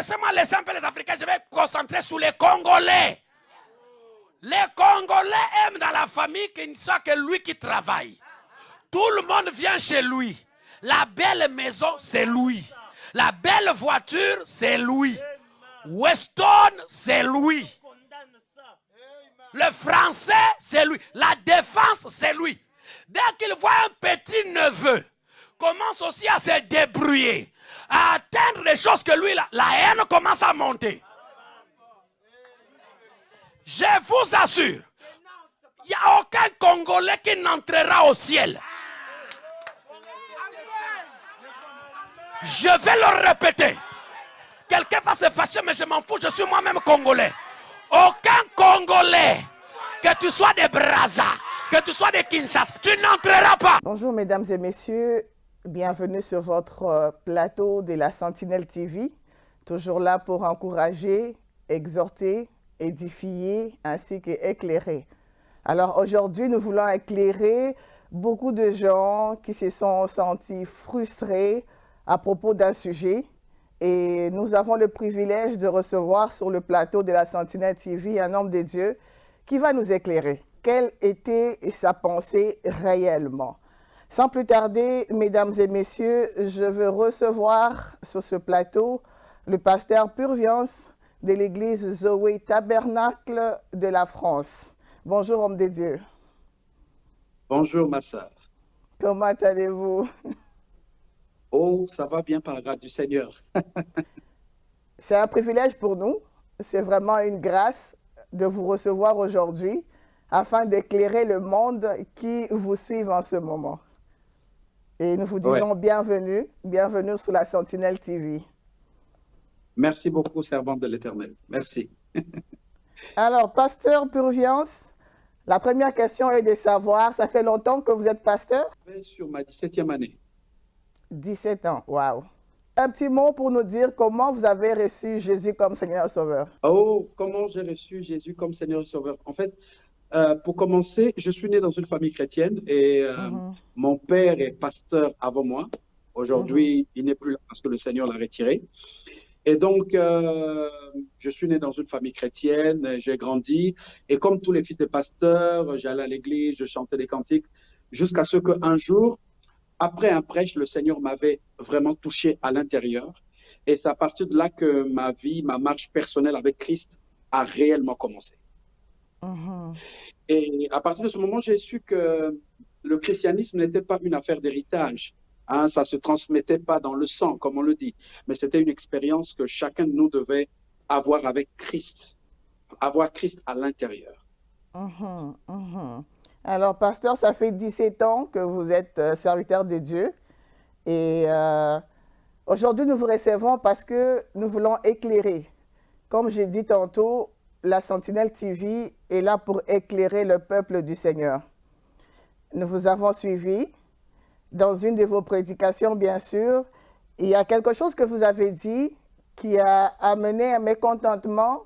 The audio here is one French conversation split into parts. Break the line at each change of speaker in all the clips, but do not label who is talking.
laissez-moi laisser un peu les Africains, je vais me concentrer sur les Congolais. Les Congolais aiment dans la famille qu'il ne soit que lui qui travaille. Tout le monde vient chez lui. La belle maison, c'est lui. La belle voiture, c'est lui. Weston, c'est lui. Le français, c'est lui. La défense, c'est lui. Dès qu'il voit un petit neveu, commence aussi à se débrouiller, à atteindre les choses que lui, la haine commence à monter. Je vous assure, il n'y a aucun Congolais qui n'entrera au ciel. Je vais le répéter. Quelqu'un va se fâcher, mais je m'en fous, je suis moi-même Congolais. Aucun Congolais, que tu sois de Brazza, que tu sois de Kinshasa, tu n'entreras pas.
Bonjour mesdames et messieurs, bienvenue sur votre plateau de la Sentinelle TV. Toujours là pour encourager, exhorter, édifier ainsi qu'éclairer. Alors aujourd'hui, nous voulons éclairer beaucoup de gens qui se sont sentis frustrés à propos d'un sujet. Et nous avons le privilège de recevoir sur le plateau de la Sentinelle TV un homme de Dieu qui va nous éclairer. Quelle était sa pensée réellement? Sans plus tarder, mesdames et messieurs, je veux recevoir sur ce plateau le pasteur Purviance de l'église Zoé Tabernacle de la France. Bonjour, homme de Dieu.
Bonjour, ma sœur.
Comment allez-vous?
Oh, ça va bien par la grâce du Seigneur.
C'est un privilège pour nous. C'est vraiment une grâce de vous recevoir aujourd'hui afin d'éclairer le monde qui vous suit en ce moment. Et nous vous disons bienvenue, bienvenue sur la Sentinelle TV.
Merci beaucoup, servante de l'Éternel. Merci. Alors,
pasteur Purviance, la première question est de savoir, ça fait longtemps que vous êtes pasteur?
Sur ma 17e année.
17 ans, waouh. Un petit mot pour nous dire comment vous avez reçu Jésus comme Seigneur et Sauveur.
Oh, comment j'ai reçu Jésus comme Seigneur et Sauveur. En fait, pour commencer, je suis né dans une famille chrétienne et mon père est pasteur avant moi. Aujourd'hui, il n'est plus là parce que le Seigneur l'a retiré. Et donc, je suis né dans une famille chrétienne, j'ai grandi. Et comme tous les fils de pasteurs, j'allais à l'église, je chantais des cantiques, jusqu'à ce qu'un jour, après un prêche, le Seigneur m'avait vraiment touché à l'intérieur. Et c'est à partir de là que ma vie, ma marche personnelle avec Christ a réellement commencé. Et à partir de ce moment, j'ai su que le christianisme n'était pas une affaire d'héritage. Hein, ça ne se transmettait pas dans le sang, comme on le dit. Mais c'était une expérience que chacun de nous devait avoir avec Christ. Avoir Christ à l'intérieur.
Alors, pasteur, ça fait 17 ans que vous êtes serviteur de Dieu. Et aujourd'hui, nous vous recevons parce que nous voulons éclairer. Comme j'ai dit tantôt, la Sentinelle TV est là pour éclairer le peuple du Seigneur. Nous vous avons suivi dans une de vos prédications, bien sûr. Il y a quelque chose que vous avez dit qui a amené un mécontentement,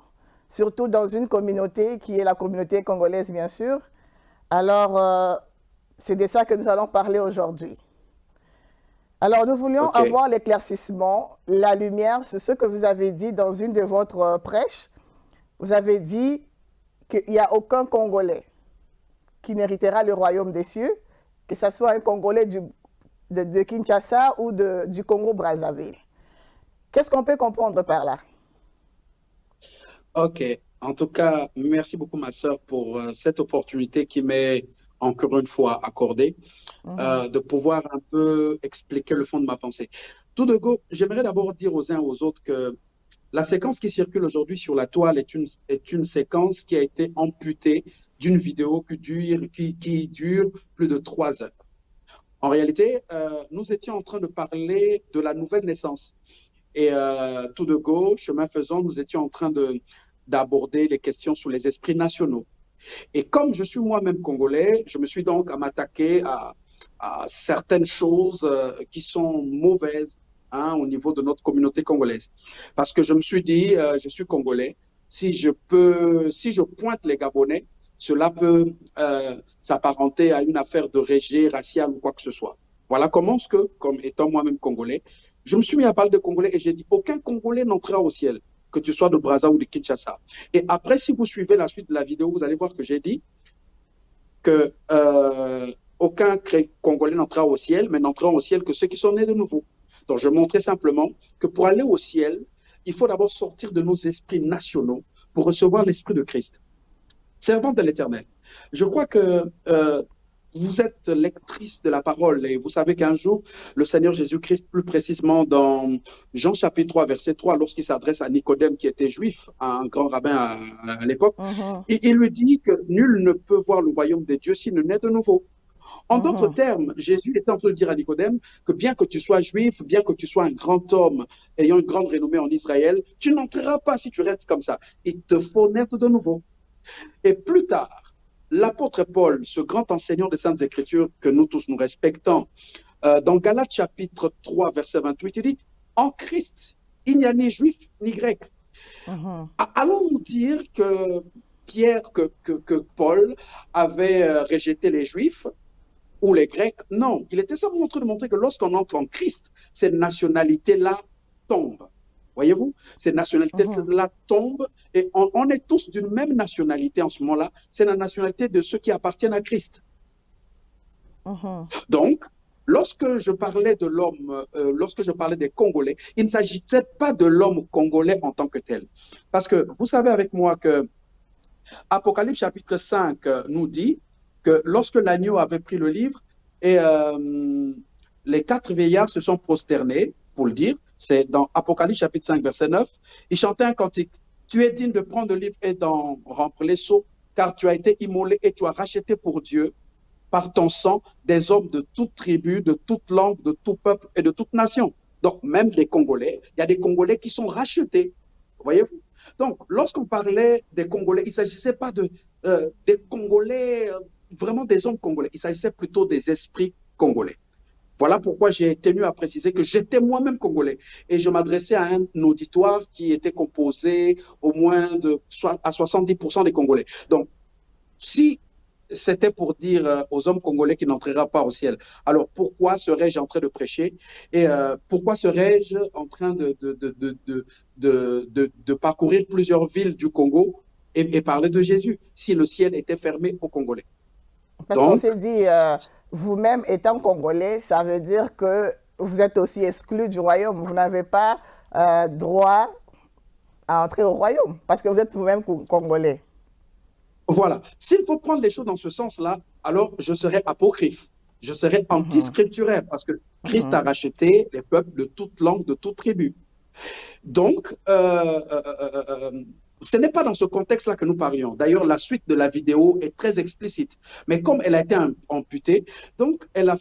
surtout dans une communauté qui est la communauté congolaise, bien sûr. Alors, c'est de ça que nous allons parler aujourd'hui. Alors, nous voulions avoir l'éclaircissement, la lumière sur ce que vous avez dit dans une de votre prêches. Vous avez dit qu'il n'y a aucun Congolais qui n'héritera le royaume des cieux, que ce soit un Congolais de Kinshasa ou du Congo-Brazzaville. Qu'est-ce qu'on peut comprendre par là?
Ok. En tout cas, merci beaucoup, ma sœur, pour cette opportunité qui m'est encore une fois accordée, de pouvoir un peu expliquer le fond de ma pensée. Tout de go, j'aimerais d'abord dire aux uns et aux autres que la séquence qui circule aujourd'hui sur la toile est une séquence qui a été amputée d'une vidéo qui dure plus de 3 heures. En réalité, nous étions en train de parler de la nouvelle naissance. Et tout de go, chemin faisant, nous étions en train d'aborder les questions sur les esprits nationaux. Et comme je suis moi-même congolais, je me suis donc à m'attaquer à certaines choses qui sont mauvaises au niveau de notre communauté congolaise. Parce que je me suis dit, je suis congolais, si je pointe les Gabonais, cela peut s'apparenter à une affaire de rejet racial ou quoi que ce soit. Voilà comment comme étant moi-même congolais, je me suis mis à parler de Congolais et j'ai dit, aucun Congolais n'entrera au ciel, que tu sois de Brazza ou de Kinshasa. Et après, si vous suivez la suite de la vidéo, vous allez voir que j'ai dit que aucun Congolais n'entrera au ciel, mais n'entrera au ciel que ceux qui sont nés de nouveau. Donc, je montrais simplement que pour aller au ciel, il faut d'abord sortir de nos esprits nationaux pour recevoir l'Esprit de Christ. Servante de l'Éternel, je crois que vous êtes lectrice de la parole et vous savez qu'un jour, le Seigneur Jésus-Christ, plus précisément dans Jean chapitre 3, verset 3, lorsqu'il s'adresse à Nicodème qui était juif, un grand rabbin à l'époque, il lui dit que nul ne peut voir le royaume des dieux s'il ne naît de nouveau. En d'autres termes, Jésus était en train de dire à Nicodème que bien que tu sois juif, bien que tu sois un grand homme ayant une grande renommée en Israël, tu n'entreras pas si tu restes comme ça. Il te faut naître de nouveau. Et plus tard, l'apôtre Paul, ce grand enseignant des Saintes Écritures que nous tous nous respectons, dans Galates chapitre 3, verset 28, il dit « En Christ, il n'y a ni juif ni grec ». Allons-nous dire que Pierre, que Paul avait rejeté les juifs ou les grecs? Non, il était simplement en train de montrer que lorsqu'on entre en Christ, cette nationalité-là tombe. Voyez-vous, ces nationalités-là tombent et on est tous d'une même nationalité en ce moment-là. C'est la nationalité de ceux qui appartiennent à Christ. Donc, lorsque je parlais de l'homme, lorsque je parlais des Congolais, il ne s'agissait pas de l'homme congolais en tant que tel. Parce que vous savez avec moi que Apocalypse chapitre 5 nous dit que lorsque l'agneau avait pris le livre et les 4 vieillards se sont prosternés, pour le dire, c'est dans Apocalypse chapitre 5, verset 9, ils chantaient un cantique. Tu es digne de prendre le livre et d'en remplir les seaux, car tu as été immolé et tu as racheté pour Dieu, par ton sang, des hommes de toute tribu, de toute langue, de tout peuple et de toute nation. Donc, même les Congolais, il y a des Congolais qui sont rachetés. Voyez-vous? Donc, lorsqu'on parlait des Congolais, il ne s'agissait pas des Congolais, vraiment des hommes congolais. Il s'agissait plutôt des esprits congolais. Voilà pourquoi j'ai tenu à préciser que j'étais moi-même congolais et je m'adressais à un auditoire qui était composé au moins à 70% des Congolais. Donc, si c'était pour dire aux hommes congolais qui n'entrera pas au ciel, alors pourquoi serais-je en train de prêcher et pourquoi serais-je en train de parcourir plusieurs villes du Congo et parler de Jésus si le ciel était fermé aux Congolais?
Parce qu'on s'est dit, vous-même étant Congolais, ça veut dire que vous êtes aussi exclu du royaume. Vous n'avez pas droit à entrer au royaume parce que vous êtes vous-même Congolais.
Voilà. S'il faut prendre les choses dans ce sens-là, alors je serais apocryphe. Je serais anti-scripturaire parce que Christ a racheté les peuples de toute langue, de toute tribu. Donc, ce n'est pas dans ce contexte-là que nous parlions. D'ailleurs, la suite de la vidéo est très explicite. Mais comme elle a été amputée, donc elle a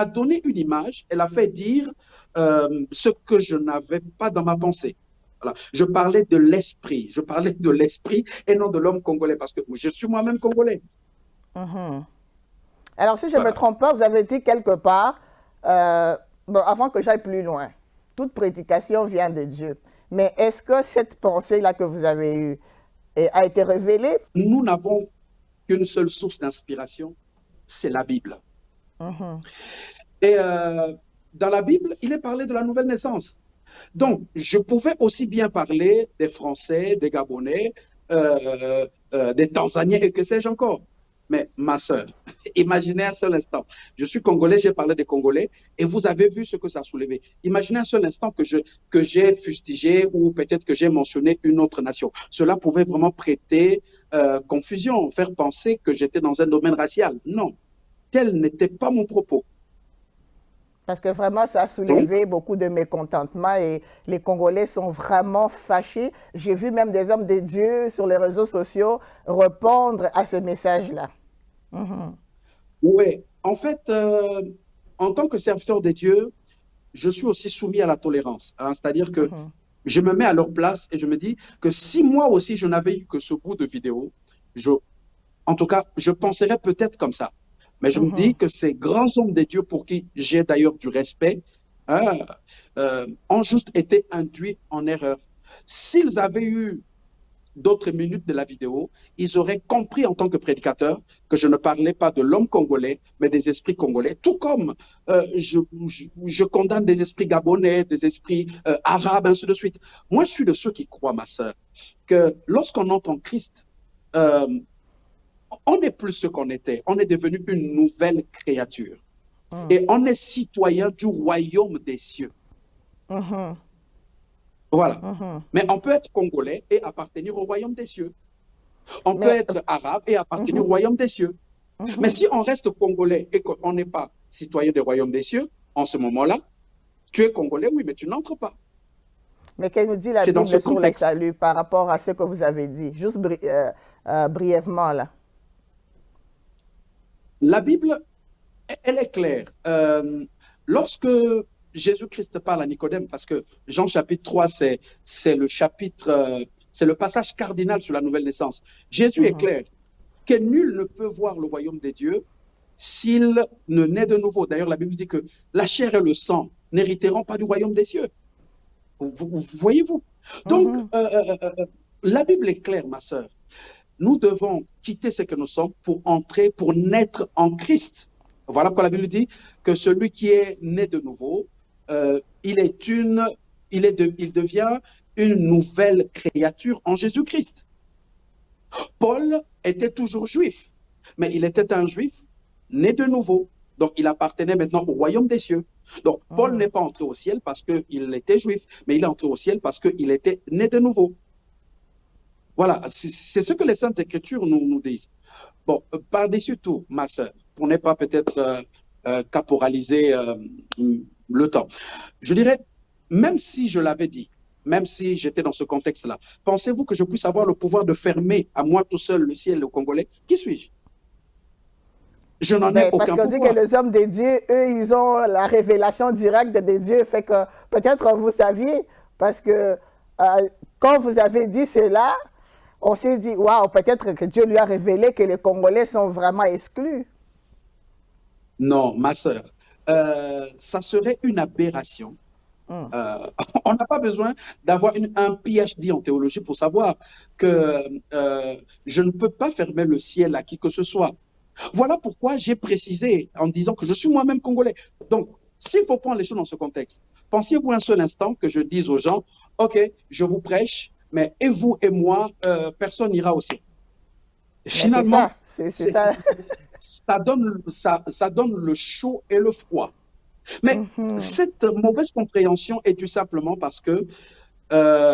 donné une image, elle a fait dire ce que je n'avais pas dans ma pensée. Voilà. Je parlais de l'esprit et non de l'homme congolais, parce que je suis moi-même congolais.
Alors, si je ne me trompe pas, vous avez dit quelque part, bon, avant que j'aille plus loin, toute prédication vient de Dieu. Mais est-ce que cette pensée-là que vous avez eue a été révélée?
Nous n'avons qu'une seule source d'inspiration, c'est la Bible. Et dans la Bible, il est parlé de la nouvelle naissance. Donc, je pouvais aussi bien parler des Français, des Gabonais, des Tanzaniens et que sais-je encore. Mais ma sœur, imaginez un seul instant. Je suis Congolais, j'ai parlé des Congolais et vous avez vu ce que ça a soulevé. Imaginez un seul instant que j'ai fustigé ou peut-être que j'ai mentionné une autre nation. Cela pouvait vraiment prêter confusion, faire penser que j'étais dans un domaine racial. Non, tel n'était pas mon propos.
Parce que vraiment, ça a soulevé beaucoup de mécontentement et les Congolais sont vraiment fâchés. J'ai vu même des hommes de Dieu sur les réseaux sociaux répondre à ce message-là.
Oui, en fait, en tant que serviteur de Dieu, je suis aussi soumis à la tolérance. Hein, c'est-à-dire que je me mets à leur place et je me dis que si moi aussi je n'avais eu que ce bout de vidéo, en tout cas, je penserais peut-être comme ça. Mais je me dis que ces grands hommes de Dieu, pour qui j'ai d'ailleurs du respect, ont juste été induits en erreur. S'ils avaient eu d'autres minutes de la vidéo, ils auraient compris en tant que prédicateur que je ne parlais pas de l'homme congolais, mais des esprits congolais, tout comme je condamne des esprits gabonais, des esprits arabes, ainsi de suite. Moi, je suis de ceux qui croient, ma sœur, que lorsqu'on entre en Christ, on n'est plus ce qu'on était, on est devenu une nouvelle créature. Et on est citoyen du royaume des cieux. Voilà. Mais on peut être congolais et appartenir au royaume des cieux. On peut être arabe et appartenir au royaume des cieux. Mais si on reste congolais et qu'on n'est pas citoyen du royaume des cieux, en ce moment-là, tu es congolais, oui, mais tu n'entres pas.
Mais qu'elle nous dit la Bible sur le salut par rapport à ce que vous avez dit, juste brièvement là.
La Bible, elle est claire. Lorsque Jésus-Christ parle à Nicodème, parce que Jean chapitre 3, c'est le chapitre, c'est le passage cardinal sur la nouvelle naissance. Jésus est clair que nul ne peut voir le royaume des dieux s'il ne naît de nouveau. D'ailleurs, la Bible dit que la chair et le sang n'hériteront pas du royaume des cieux. Voyez-vous? Donc, la Bible est claire, ma sœur. Nous devons quitter ce que nous sommes pour entrer, pour naître en Christ. Voilà pourquoi la Bible dit que celui qui est né de nouveau, il devient une nouvelle créature en Jésus-Christ. Paul était toujours juif, mais il était un juif né de nouveau. Donc, il appartenait maintenant au royaume des cieux. Donc, Paul n'est pas entré au ciel parce qu'il était juif, mais il est entré au ciel parce qu'il était né de nouveau. Voilà, c'est ce que les Saintes Écritures nous disent. Bon, par-dessus tout, ma sœur, pour ne pas peut-être caporaliser le temps, je dirais, même si je l'avais dit, même si j'étais dans ce contexte-là, pensez-vous que je puisse avoir le pouvoir de fermer à moi tout seul le ciel et le Congolais? Qui suis-je? Je n'en ai aucun pouvoir.
Parce qu'on dit que les hommes des dieux, eux, ils ont la révélation directe des dieux, fait que peut-être vous saviez, parce que quand vous avez dit cela, on s'est dit, waouh, peut-être que Dieu lui a révélé que les Congolais sont vraiment exclus.
Non, ma sœur, ça serait une aberration. On n'a pas besoin d'avoir un PhD en théologie pour savoir que je ne peux pas fermer le ciel à qui que ce soit. Voilà pourquoi j'ai précisé en disant que je suis moi-même congolais. Donc, s'il faut prendre les choses dans ce contexte, pensiez-vous un seul instant que je dise aux gens, OK, je vous prêche, mais et vous et moi, personne n'ira au ciel. Finalement, ça donne le chaud et le froid. Mais cette mauvaise compréhension est tout simplement parce que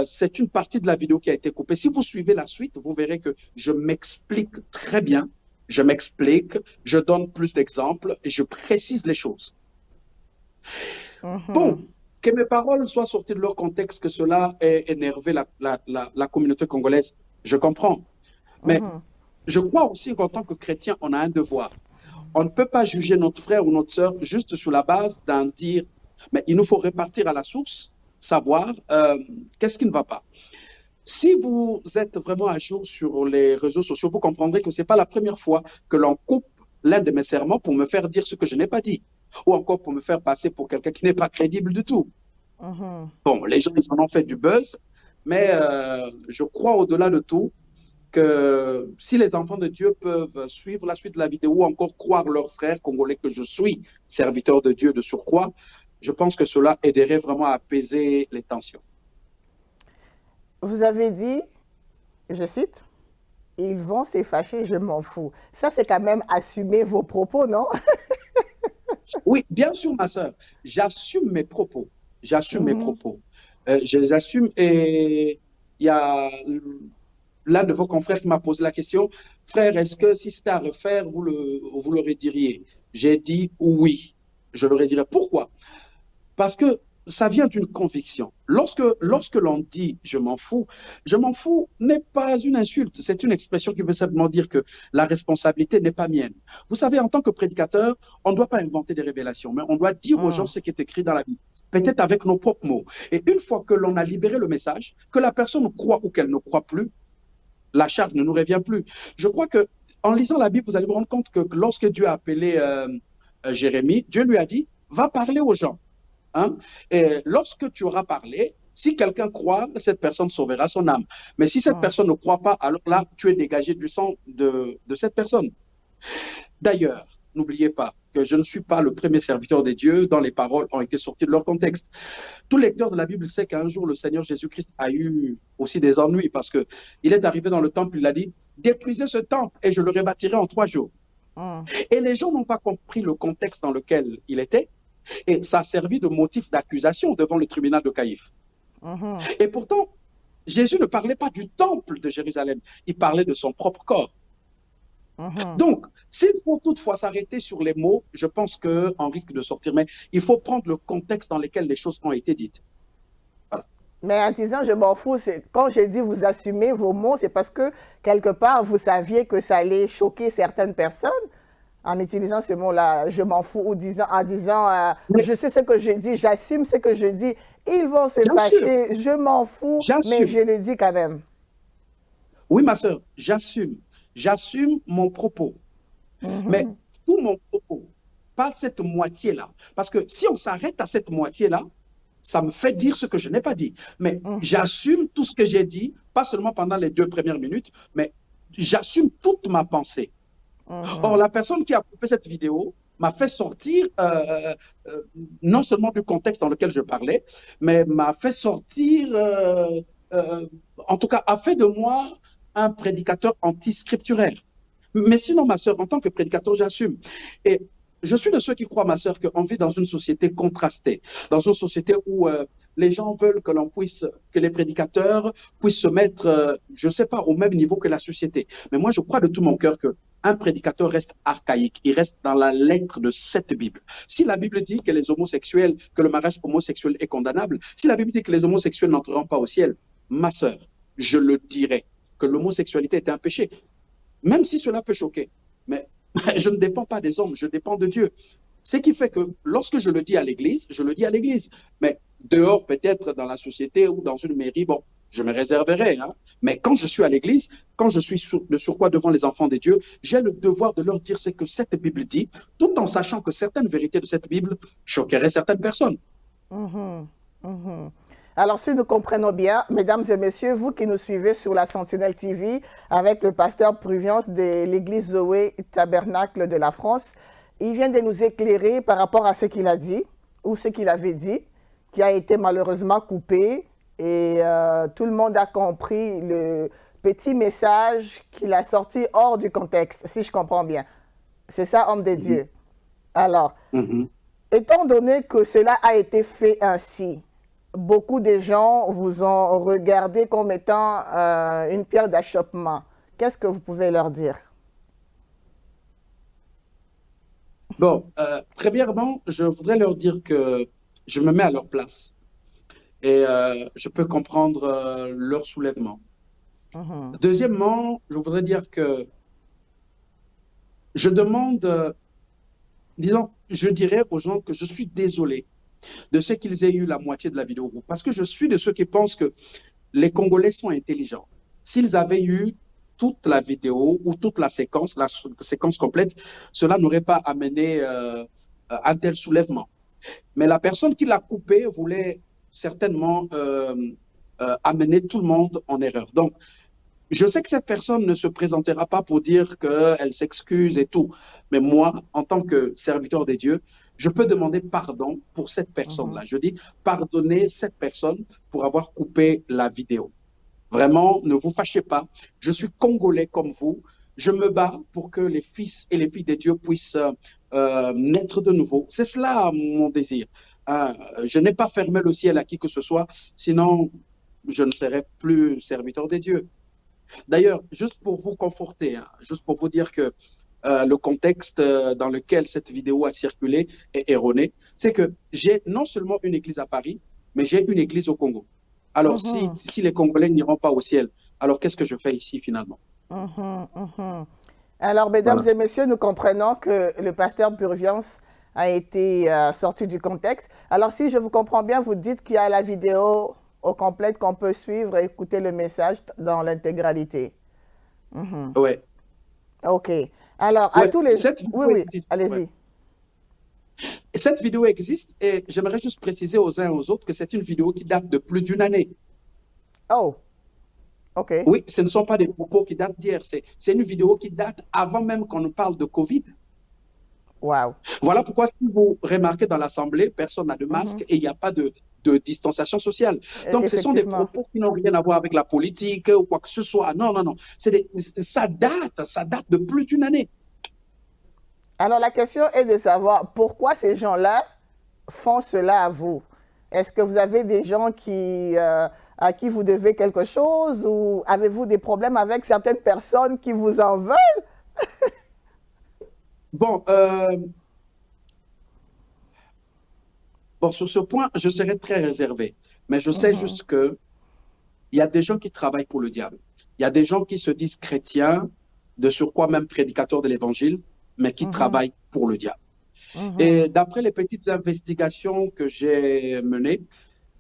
c'est une partie de la vidéo qui a été coupée. Si vous suivez la suite, vous verrez que je m'explique très bien. Je m'explique, je donne plus d'exemples et je précise les choses. Bon, que mes paroles soient sorties de leur contexte, que cela ait énervé la communauté congolaise, je comprends. Mais je crois aussi qu'en tant que chrétien, on a un devoir. On ne peut pas juger notre frère ou notre sœur juste sur la base d'un dire, mais il nous faut repartir à la source, savoir qu'est-ce qui ne va pas. Si vous êtes vraiment à jour sur les réseaux sociaux, vous comprendrez que ce n'est pas la première fois que l'on coupe l'un de mes serments pour me faire dire ce que je n'ai pas dit, ou encore pour me faire passer pour quelqu'un qui n'est pas crédible du tout. Bon, les gens, ils en ont fait du buzz, mais je crois au-delà de tout que si les enfants de Dieu peuvent suivre la suite de la vidéo ou encore croire leurs frères congolais que je suis serviteur de Dieu de surcroît, je pense que cela aiderait vraiment à apaiser les tensions.
Vous avez dit, je cite, « Ils vont se fâcher, je m'en fous ». Ça, c'est quand même assumer vos propos, non?
Oui, bien sûr, ma sœur. J'assume mes propos. J'assume mes propos. Je les assume et il y a l'un de vos confrères qui m'a posé la question, « Frère, est-ce que si c'était à refaire, vous le rediriez ?» J'ai dit oui. Je le redirai. Pourquoi? Parce que ça vient d'une conviction. Lorsque l'on dit « je m'en fous », n'est pas une insulte. C'est une expression qui veut simplement dire que la responsabilité n'est pas mienne. Vous savez, en tant que prédicateur, on ne doit pas inventer des révélations, mais on doit dire aux gens ce qui est écrit dans la Bible, peut-être avec nos propres mots. Et une fois que l'on a libéré le message, que la personne croit ou qu'elle ne croit plus, la charge ne nous revient plus. Je crois que en lisant la Bible, vous allez vous rendre compte que lorsque Dieu a appelé Jérémie, Dieu lui a dit « va parler aux gens ». Hein? Et lorsque tu auras parlé, Si quelqu'un croit, cette personne sauvera son âme. Mais si cette personne ne croit pas, alors là, tu es dégagé du sang de cette personne. D'ailleurs, n'oubliez pas que je ne suis pas le premier serviteur de Dieu dont les paroles ont été sorties de leur contexte. Tout lecteur de la Bible sait qu'un jour, le Seigneur Jésus-Christ a eu aussi des ennuis parce qu'il est arrivé dans le temple, il a dit, détruisez ce temple et je le rebâtirai en 3 jours. Et les gens n'ont pas compris le contexte dans lequel il était et ça a servi de motif d'accusation devant le tribunal de Caïphe. Et pourtant, Jésus ne parlait pas du temple de Jérusalem, il parlait de son propre corps. Donc, s'il faut toutefois s'arrêter sur les mots, je pense qu'on risque de sortir, mais il faut prendre le contexte dans lequel les choses ont été dites.
Voilà. Mais en disant je m'en fous, quand j'ai dit vous assumez vos mots, c'est parce que quelque part vous saviez que ça allait choquer certaines personnes en utilisant ce mot-là, je m'en fous, ou en disant je sais ce que je dis, j'assume ce que je dis, ils vont se fâcher, je m'en fous, mais je le dis quand même.
Oui, ma soeur, j'assume. J'assume mon propos. Mais tout mon propos, pas cette moitié-là. Parce que si on s'arrête à cette moitié-là, ça me fait dire ce que je n'ai pas dit. Mais j'assume tout ce que j'ai dit, pas seulement pendant les 2 premières minutes, mais j'assume toute ma pensée. Or, la personne qui a coupé cette vidéo m'a fait sortir, non seulement du contexte dans lequel je parlais, mais m'a fait sortir, en tout cas, a fait de moi un prédicateur anti-scripturaire. Mais sinon, ma sœur, en tant que prédicateur, j'assume. Et je suis de ceux qui croient, ma sœur, qu'on vit dans une société contrastée, dans une société où les gens veulent que les prédicateurs puissent se mettre, je ne sais pas, au même niveau que la société. Mais moi, je crois de tout mon cœur qu'un prédicateur reste archaïque, il reste dans la lettre de cette Bible. Si la Bible dit que les homosexuels, que le mariage homosexuel est condamnable, si la Bible dit que les homosexuels n'entreront pas au ciel, ma sœur, je le dirai, que l'homosexualité est un péché, même si cela peut choquer. Mais je ne dépends pas des hommes, je dépends de Dieu. Ce qui fait que lorsque je le dis à l'église, je le dis à l'église. Mais dehors, peut-être dans la société ou dans une mairie, bon, je me réserverai. Hein. Mais quand je suis à l'église, quand je suis de surcroît devant les enfants de Dieu, j'ai le devoir de leur dire ce que cette Bible dit, tout en sachant que certaines vérités de cette Bible choqueraient certaines personnes.
Alors, si nous comprenons bien, mesdames et messieurs, vous qui nous suivez sur la Sentinelle TV avec le pasteur Pruviance de l'église Zoé Tabernacle de la France, il vient de nous éclairer par rapport à ce qu'il a dit ou ce qu'il avait dit, qui a été malheureusement coupé et tout le monde a compris le petit message qu'il a sorti hors du contexte, si je comprends bien. C'est ça, homme de Dieu. Alors, étant donné que cela a été fait ainsi, beaucoup de gens vous ont regardé comme étant une pierre d'achoppement. Qu'est-ce que vous pouvez leur dire?
Bon, premièrement, je voudrais leur dire que je me mets à leur place et je peux comprendre leur soulèvement. Deuxièmement, je voudrais dire que je demande, disons, je dirais aux gens que je suis désolé de ce qu'ils aient eu la moitié de la vidéo. Parce que je suis de ceux qui pensent que les Congolais sont intelligents. S'ils avaient eu toute la vidéo ou toute la séquence complète, cela n'aurait pas amené un tel soulèvement. Mais la personne qui l'a coupé voulait certainement amener tout le monde en erreur. Donc, je sais que cette personne ne se présentera pas pour dire qu'elle s'excuse et tout. Mais moi, en tant que serviteur de Dieu, je peux demander pardon pour cette personne-là. Je dis, pardonnez cette personne pour avoir coupé la vidéo. Vraiment, ne vous fâchez pas. Je suis congolais comme vous. Je me bats pour que les fils et les filles de Dieu puissent naître de nouveau. C'est cela mon désir. Je n'ai pas fermé le ciel à qui que ce soit, sinon je ne serais plus serviteur de Dieu. D'ailleurs, juste pour vous conforter, hein, juste pour vous dire que le contexte dans lequel cette vidéo a circulé est erroné, c'est que j'ai non seulement une église à Paris, mais j'ai une église au Congo. Alors, si les Congolais n'iront pas au ciel, alors qu'est-ce que je fais ici finalement?
Alors, mesdames et messieurs, nous comprenons que le pasteur Purviance a été sorti du contexte. Alors, si je vous comprends bien, vous dites qu'il y a la vidéo au complète qu'on peut suivre et écouter le message dans l'intégralité.
Oui.
OK. Alors, à tous les... Oui, allez-y.
Et cette vidéo existe et j'aimerais juste préciser aux uns et aux autres que c'est une vidéo qui date de plus d'une année.
Oh, OK.
Oui, ce ne sont pas des propos qui datent d'hier, c'est une vidéo qui date avant même qu'on ne parle de Covid.
Wow.
Voilà pourquoi, si vous remarquez dans l'Assemblée, personne n'a de masque et il n'y a pas de distanciation sociale. Donc, ce sont des propos qui n'ont rien à voir avec la politique ou quoi que ce soit. Non, non, non. Ça date de plus d'une année.
Alors, la question est de savoir pourquoi ces gens-là font cela à vous. Est-ce que vous avez des gens à qui vous devez quelque chose ou avez-vous des problèmes avec certaines personnes qui vous en veulent?
Bon, sur ce point, je serai très réservé. Mais je sais juste qu'il y a des gens qui travaillent pour le diable. Il y a des gens qui se disent chrétiens, de surcroît même prédicateurs de l'évangile, mais qui travaillent pour le diable. Et d'après les petites investigations que j'ai menées,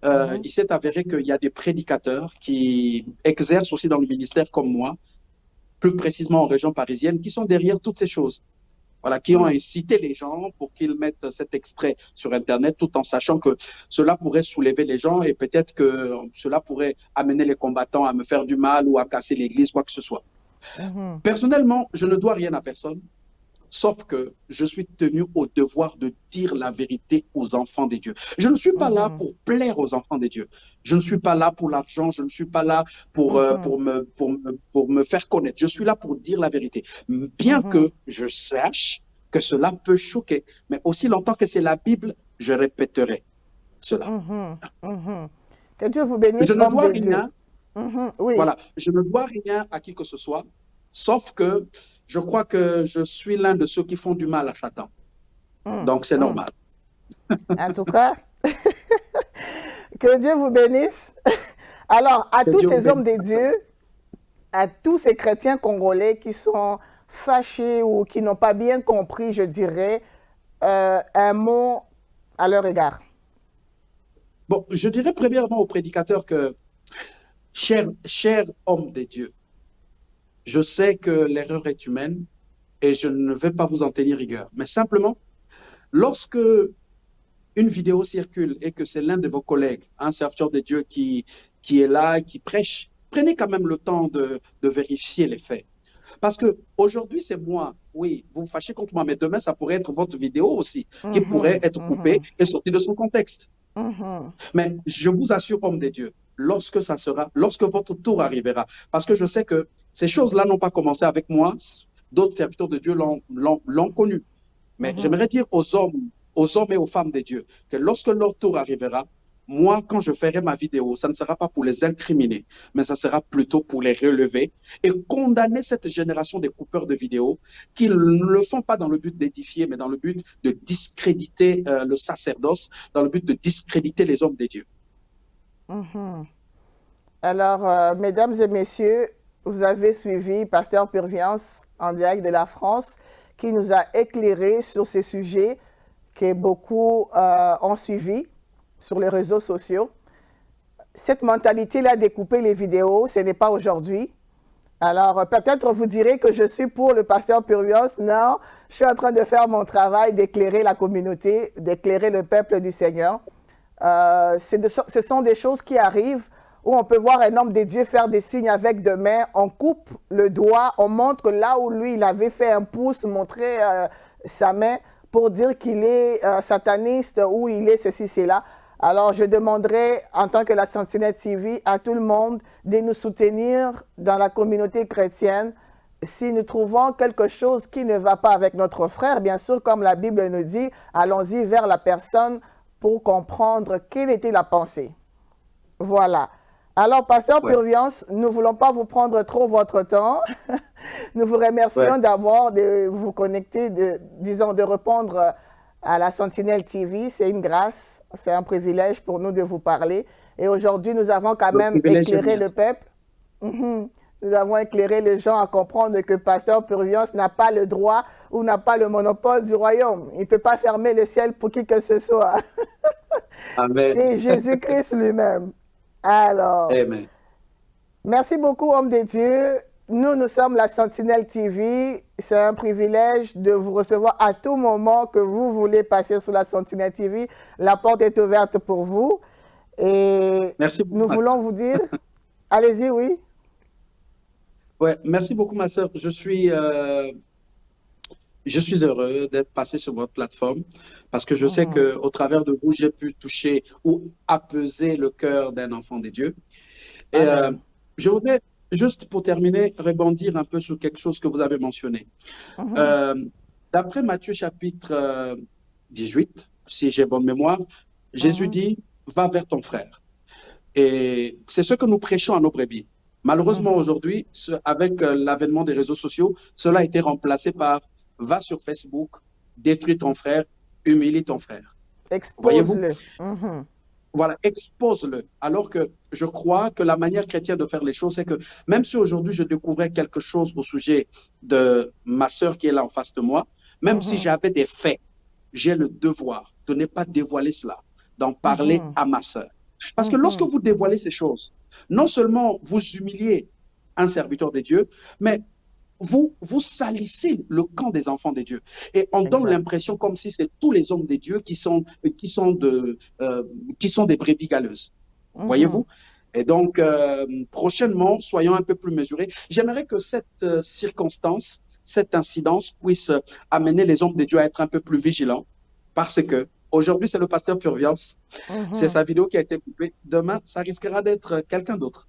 il s'est avéré qu'il y a des prédicateurs qui exercent aussi dans le ministère comme moi, plus précisément en région parisienne, qui sont derrière toutes ces choses. Voilà, qui ont incité les gens pour qu'ils mettent cet extrait sur Internet tout en sachant que cela pourrait soulever les gens et peut-être que cela pourrait amener les combattants à me faire du mal ou à casser l'église, quoi que ce soit. Personnellement, je ne dois rien à personne, sauf que je suis tenu au devoir de dire la vérité aux enfants des dieux. Je ne suis pas là pour plaire aux enfants des dieux. Je ne suis pas là pour l'argent, je ne suis pas là pour me faire connaître. Je suis là pour dire la vérité. Bien que je sache que cela peut choquer, mais aussi longtemps que c'est la Bible, je répéterai cela.
Que Dieu vous bénisse.
Je ne dois rien.
Oui.
Voilà, je ne dois rien à qui que ce soit. Sauf que je crois que je suis l'un de ceux qui font du mal à Satan. Donc, c'est normal.
En tout cas, que Dieu vous bénisse. Alors, à tous ces hommes de Dieu, à tous ces chrétiens congolais qui sont fâchés ou qui n'ont pas bien compris, je dirais, un mot à leur égard.
Bon, je dirais premièrement aux prédicateurs que, chers hommes de Dieu, je sais que l'erreur est humaine et je ne vais pas vous en tenir rigueur. Mais simplement, lorsque une vidéo circule et que c'est l'un de vos collègues, un serviteur de Dieu qui est là et qui prêche, prenez quand même le temps de vérifier les faits. Parce qu'aujourd'hui, c'est moi. Oui, vous vous fâchez contre moi, mais demain, ça pourrait être votre vidéo aussi, qui pourrait être coupée et sortie de son contexte. Mais je vous assure, homme de Dieu, lorsque votre tour arrivera, parce que je sais que ces choses-là n'ont pas commencé avec moi, d'autres serviteurs de Dieu l'ont connu. Mais j'aimerais dire aux hommes et aux femmes de Dieu que lorsque leur tour arrivera, moi, quand je ferai ma vidéo, ça ne sera pas pour les incriminer, mais ça sera plutôt pour les relever et condamner cette génération de coupeurs de vidéos qui ne le font pas dans le but d'édifier, mais dans le but de discréditer le sacerdoce, dans le but de discréditer les hommes de Dieu.
Alors, mesdames et messieurs, vous avez suivi Pasteur Purviance en direct de la France qui nous a éclairé sur ces sujets que beaucoup ont suivis sur les réseaux sociaux. Cette mentalité-là de couper les vidéos, ce n'est pas aujourd'hui. Alors, peut-être vous direz que je suis pour le pasteur Purviance. Non, je suis en train de faire mon travail d'éclairer la communauté, d'éclairer le peuple du Seigneur. Ce sont des choses qui arrivent où on peut voir un homme de Dieu faire des signes avec deux mains, on coupe le doigt, on montre là où lui, il avait fait un pouce, montrer sa main pour dire qu'il est sataniste ou il est ceci, cela. Alors, je demanderai, en tant que la Sentinelle TV, à tout le monde de nous soutenir dans la communauté chrétienne. Si nous trouvons quelque chose qui ne va pas avec notre frère, bien sûr, comme la Bible nous dit, allons-y vers la personne pour comprendre quelle était la pensée. Voilà. Alors, Pasteur Purviance, nous ne voulons pas vous prendre trop votre temps. Nous vous remercions d'avoir de vous connecter, de répondre à la Sentinelle TV. C'est une grâce. C'est un privilège pour nous de vous parler. Et aujourd'hui, nous avons quand même éclairé le peuple. Nous avons éclairé les gens à comprendre que Pasteur Purviance n'a pas le droit ou n'a pas le monopole du royaume. Il ne peut pas fermer le ciel pour qui que ce soit. C'est Jésus-Christ lui-même. Alors,
Amen.
Merci beaucoup, homme de Dieu. nous sommes la Sentinelle TV. C'est un privilège de vous recevoir à tout moment que vous voulez passer sur la Sentinelle TV. La porte est ouverte pour vous. Et
Merci beaucoup,
nous voulons vous dire, allez-y, oui.
Ouais, merci beaucoup, ma sœur. Je suis heureux d'être passé sur votre plateforme parce que je sais qu'au travers de vous, j'ai pu toucher ou apaiser le cœur d'un enfant de Dieu. Et je voudrais, juste pour terminer, rebondir un peu sur quelque chose que vous avez mentionné. D'après Matthieu chapitre 18, si j'ai bonne mémoire, Jésus dit, va vers ton frère. Et c'est ce que nous prêchons à nos brebis. Malheureusement, aujourd'hui, avec l'avènement des réseaux sociaux, cela a été remplacé par va sur Facebook, détruis ton frère, humilie ton frère.
Expose-le.
Voilà, expose-le. Alors que je crois que la manière chrétienne de faire les choses, c'est que même si aujourd'hui je découvrais quelque chose au sujet de ma sœur qui est là en face de moi, même si j'avais des faits, j'ai le devoir de ne pas dévoiler cela, d'en parler à ma sœur. Parce que lorsque vous dévoilez ces choses, non seulement vous humiliez un serviteur de Dieu, mais vous salissez le camp des enfants de Dieu. Et on donne l'impression comme si c'est tous les hommes de Dieu qui sont des brebis galeuses. Voyez-vous? Et donc, prochainement, soyons un peu plus mesurés. J'aimerais que cette circonstance, cette incidence puisse amener les hommes de Dieu à être un peu plus vigilants parce que aujourd'hui, c'est le pasteur Purviance. C'est sa vidéo qui a été coupée. Demain, ça risquera d'être quelqu'un d'autre.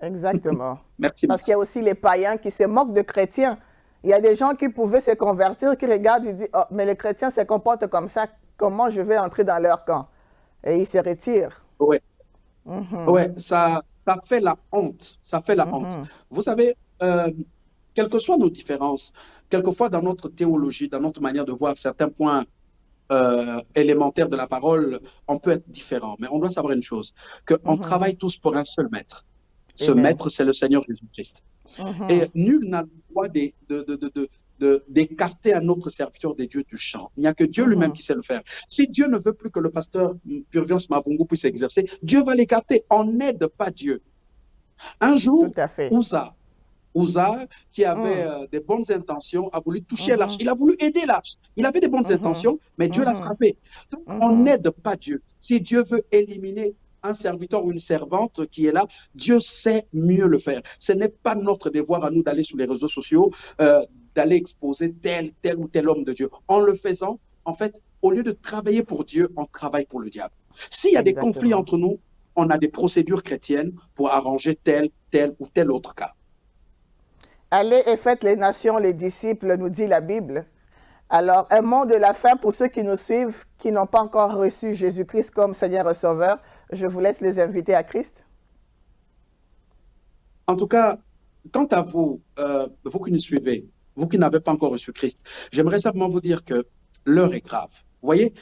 Exactement.
Merci.
Parce qu'il y a aussi les païens qui se moquent de chrétiens. Il y a des gens qui pouvaient se convertir, qui regardent et disent « Oh, mais les chrétiens se comportent comme ça, comment je vais entrer dans leur camp ?» Et ils se retirent.
Oui. Ouais, ça fait la honte. Ça fait la honte. Vous savez, quelles que soient nos différences, quelquefois dans notre théologie, dans notre manière de voir certains points élémentaires de la parole, on peut être différent. Mais on doit savoir une chose, qu'on travaille tous pour un seul maître. Ce maître, c'est le Seigneur Jésus-Christ. Et nul n'a le droit d'écarter un autre serviteur des dieux du champ. Il n'y a que Dieu lui-même qui sait le faire. Si Dieu ne veut plus que le pasteur Purviance Mavungu puisse exercer, Dieu va l'écarter. On n'aide pas Dieu. Un jour, Uza, qui avait des bonnes intentions, a voulu toucher l'arche. Il a voulu aider l'arche. Il avait des bonnes intentions, mais Dieu l'a frappé. Donc, on n'aide pas Dieu. Si Dieu veut éliminer un serviteur ou une servante qui est là, Dieu sait mieux le faire. Ce n'est pas notre devoir à nous d'aller sur les réseaux sociaux, d'aller exposer tel ou tel homme de Dieu. En le faisant, en fait, au lieu de travailler pour Dieu, on travaille pour le diable. S'il y a des conflits entre nous, on a des procédures chrétiennes pour arranger tel ou tel autre cas.
Allez et faites les nations, les disciples, nous dit la Bible. Alors, un mot de la fin pour ceux qui nous suivent, qui n'ont pas encore reçu Jésus-Christ comme Seigneur et Sauveur. Je vous laisse les inviter à Christ.
En tout cas, quant à vous, vous qui nous suivez, vous qui n'avez pas encore reçu Christ, j'aimerais simplement vous dire que l'heure est grave. Vous voyez,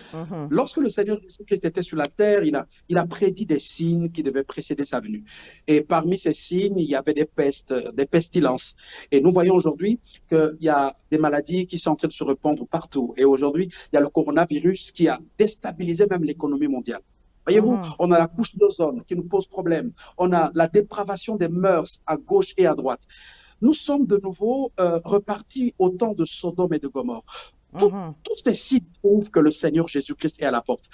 lorsque le Seigneur Jésus-Christ était sur la terre, il a prédit des signes qui devaient précéder sa venue. Et parmi ces signes, il y avait des pestes, des pestilences. Et nous voyons aujourd'hui qu'il y a des maladies qui sont en train de se répandre partout. Et aujourd'hui, il y a le coronavirus qui a déstabilisé même l'économie mondiale. Voyez-vous, on a la couche d'ozone qui nous pose problème. On a la dépravation des mœurs à gauche et à droite. Nous sommes de nouveau repartis au temps de Sodome et de Gomorrhe. Tous ces signes prouvent que le Seigneur Jésus-Christ est à la porte.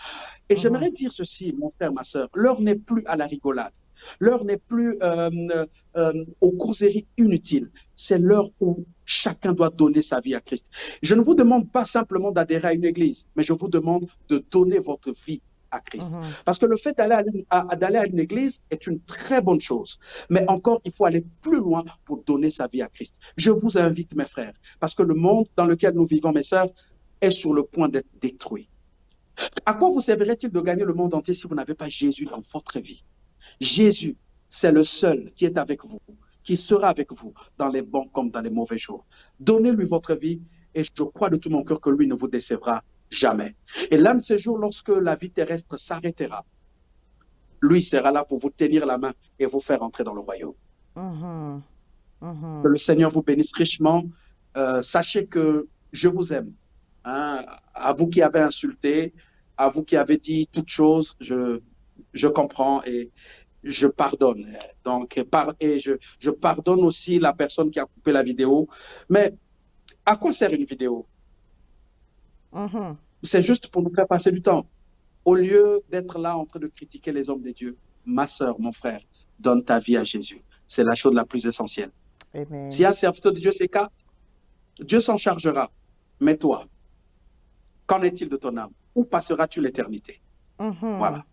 Et j'aimerais dire ceci, mon frère, ma sœur, l'heure n'est plus à la rigolade. L'heure n'est plus aux causeries inutiles. C'est l'heure où chacun doit donner sa vie à Christ. Je ne vous demande pas simplement d'adhérer à une église, mais je vous demande de donner votre vie à Christ. Parce que le fait d'aller à une église est une très bonne chose. Mais encore, il faut aller plus loin pour donner sa vie à Christ. Je vous invite, mes frères, parce que le monde dans lequel nous vivons, mes sœurs, est sur le point d'être détruit. À quoi vous servirait-il de gagner le monde entier si vous n'avez pas Jésus dans votre vie? Jésus, c'est le seul qui est avec vous, qui sera avec vous dans les bons comme dans les mauvais jours. Donnez-lui votre vie et je crois de tout mon cœur que lui ne vous décevra jamais. Et l'un de ces jours, lorsque la vie terrestre s'arrêtera, lui sera là pour vous tenir la main et vous faire entrer dans le royaume. Que le Seigneur vous bénisse richement. Sachez que je vous aime. Hein, à vous qui avez insulté, à vous qui avez dit toutes choses, je comprends et je pardonne. Donc, je pardonne aussi la personne qui a coupé la vidéo. Mais à quoi sert une vidéo? C'est juste pour nous faire passer du temps. Au lieu d'être là en train de critiquer les hommes de Dieu, ma soeur, mon frère, donne ta vie à Jésus. C'est la chose la plus essentielle.
Amen.
Si un serviteur de Dieu s'écarte, Dieu s'en chargera. Mais toi, qu'en est-il de ton âme? Où passeras-tu l'éternité? Voilà.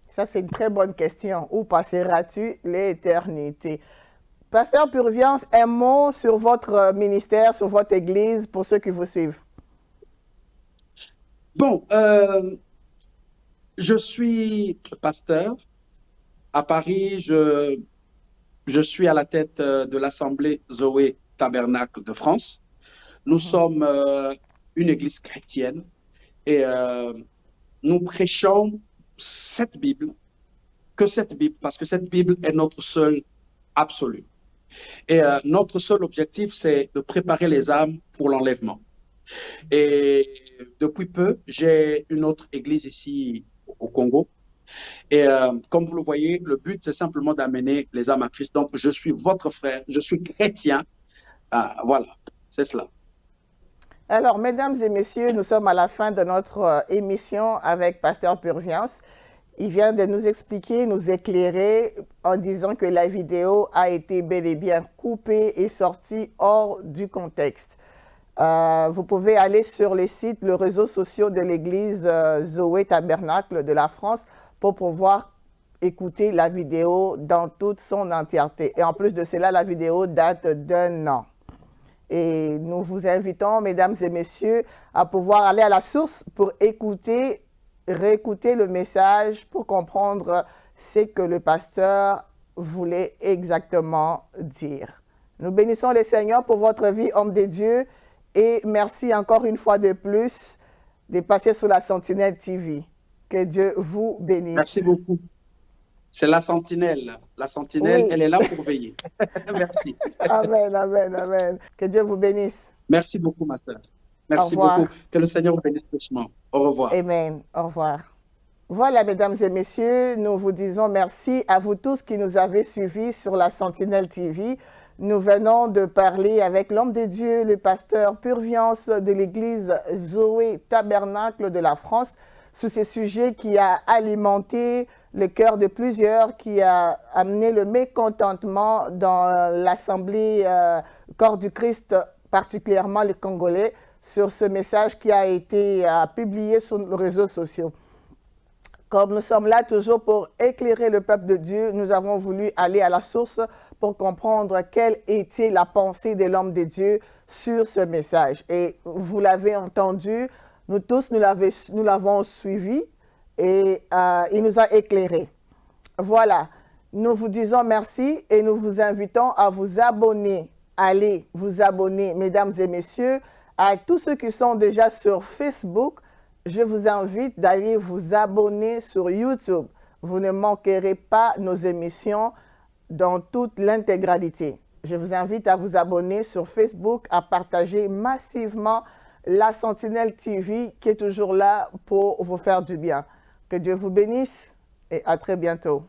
Ça, c'est une très bonne question. Où passeras-tu l'éternité? Pasteur Purviance, un mot sur votre ministère, sur votre église, pour ceux qui vous suivent.
Bon, je suis pasteur. À Paris, je suis à la tête de l'Assemblée Zoé Tabernacle de France. Nous sommes une église chrétienne et nous prêchons cette Bible, parce que cette Bible est notre seul absolu. Et notre seul objectif, c'est de préparer les âmes pour l'enlèvement. Et depuis peu, j'ai une autre église ici au Congo. Et comme vous le voyez, le but, c'est simplement d'amener les âmes à Christ. Donc, je suis votre frère, je suis chrétien. Voilà, c'est cela.
Alors, mesdames et messieurs, nous sommes à la fin de notre émission avec Pasteur Purviance. Il vient de nous expliquer, nous éclairer en disant que la vidéo a été bel et bien coupée et sortie hors du contexte. Vous pouvez aller sur les sites, les réseaux sociaux de l'église Zoé Tabernacle de la France pour pouvoir écouter la vidéo dans toute son entièreté. Et en plus de cela, la vidéo date d'1 an. Et nous vous invitons, mesdames et messieurs, à pouvoir aller à la source pour écouter, réécouter le message pour comprendre ce que le pasteur voulait exactement dire. Nous bénissons le Seigneur pour votre vie, homme de Dieu, et merci encore une fois de plus de passer sur la Sentinelle TV. Que Dieu vous bénisse.
Merci beaucoup. C'est la sentinelle. La sentinelle, oui. Elle est là pour veiller. Merci.
Amen, amen, amen. Que Dieu vous bénisse.
Merci beaucoup, ma soeur. Merci beaucoup. Que le Seigneur vous bénisse richement. Au revoir.
Amen. Au revoir. Voilà, mesdames et messieurs, nous vous disons merci à vous tous qui nous avez suivis sur la Sentinelle TV. Nous venons de parler avec l'homme de Dieu, le pasteur Purviance de l'église Zoé Tabernacle de la France, sur ce sujet qui a alimenté le cœur de plusieurs, qui a amené le mécontentement dans l'Assemblée Corps du Christ, particulièrement les Congolais, sur ce message qui a été publié sur les réseaux sociaux. Comme nous sommes là toujours pour éclairer le peuple de Dieu, nous avons voulu aller à la source pour comprendre quelle était la pensée de l'homme de Dieu sur ce message. Et vous l'avez entendu, nous tous, nous l'avons suivi et il nous a éclairés. Voilà, nous vous disons merci et nous vous invitons à vous abonner. Allez vous abonner, mesdames et messieurs, à tous ceux qui sont déjà sur Facebook. Je vous invite d'aller vous abonner sur YouTube. Vous ne manquerez pas nos émissions dans toute l'intégralité. Je vous invite à vous abonner sur Facebook, à partager massivement la Sentinelle TV qui est toujours là pour vous faire du bien. Que Dieu vous bénisse et à très bientôt.